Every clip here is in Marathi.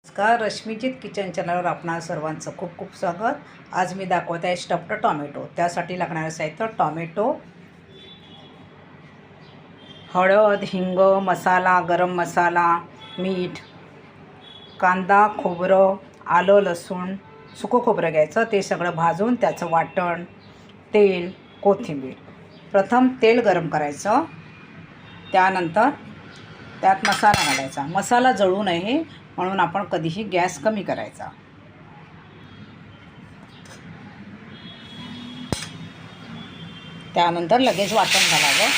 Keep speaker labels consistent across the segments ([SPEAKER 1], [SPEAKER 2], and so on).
[SPEAKER 1] नमस्कार, रश्मीजीत किचन चॅनलवर आपणा सर्वांचं खूप खूप स्वागत। आज मी दाखवत आहे स्टफ्ड टोमॅटो। त्यासाठी लागणारे साहित्य: टोमॅटो, हळद, हिंग, मसाला, गरम मसाला, मीठ, कांदा, खोबरं, आलं, लसूण, सुकं खोबरं घ्यायचं, ते सगळं भाजून त्याचं वाटण, तेल, कोथिंबीर। प्रथम तेल गरम करायचं, त्यानंतर त्यात मसाला घालायचा। मसाला जळू नये म्हणून आपण कधीही गॅस कमी करायचा। त्यानंतर लगेच वाटण घालावं।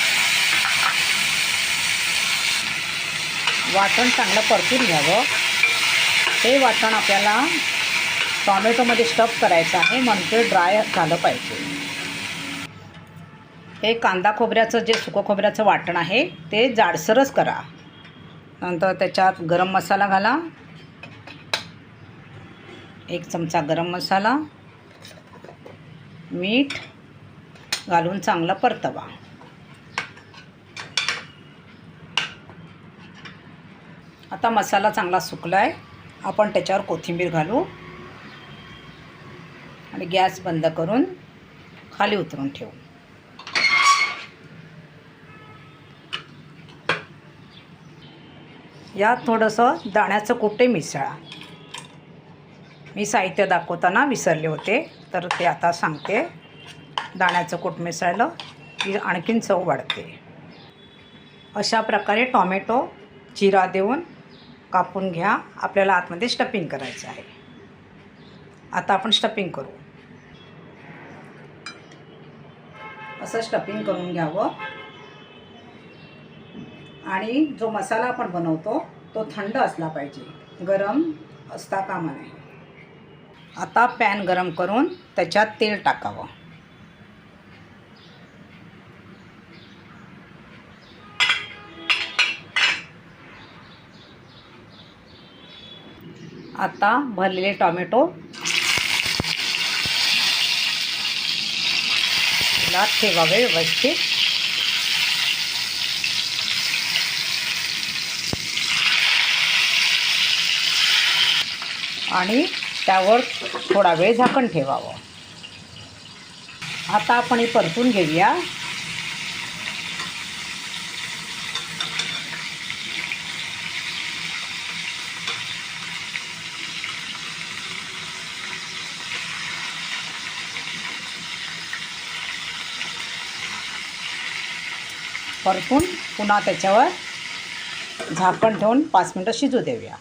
[SPEAKER 1] वाटण चांगलं परतून घ्यावं। हे वाटण आपल्याला टोमॅटोमध्ये स्टफ करायचं आहे, म्हणून ते ड्राय झालं पाहिजे। हे कांदा खोबऱ्याचं जे सुकं खोबऱ्याचं वाटण आहे ते जाडसरच करा। नंतर त्याच्यात गरम मसाला घाला, 1 चमचा गरम मसाला, मीठ घालून चांगलं परतवा। आता मसाला चांगला सुकला आहे, आपण त्याच्यावर कोथिंबीर घालू आणि गॅस बंद करून खाली उतरून ठेवू। यात थोडंसं दाण्याचं कुटे मिसळा। मी साहित्य दाखवताना विसरले होते, तर ते आता सांगते। दाण्याचं कूट मिसळलं की आणखीन चव वाढते। अशा प्रकारे टोमॅटो चिरा देऊन कापून घ्या। आपल्याला आतमध्ये स्टफिंग करायचं आहे। आता आपण स्टफिंग करू। असं स्टफिंग करून घ्यावं आणि जो मसाला आपण बनवतो तो थंड असला पाहिजे, गरम असता कामा नये। आता पॅन गरम करून त्याच्यात तेल टाकावं। आता भरलेले टोमॅटो तेलात ठेवावे व्यवस्थित आणि त्यावर थोडा वेळ झाकण ठेवावं। आता आपण हे परतून घेऊया। परतून पुन्हा त्याच्यावर झाकण ठेवून 5 मिनिटं शिजू देऊया।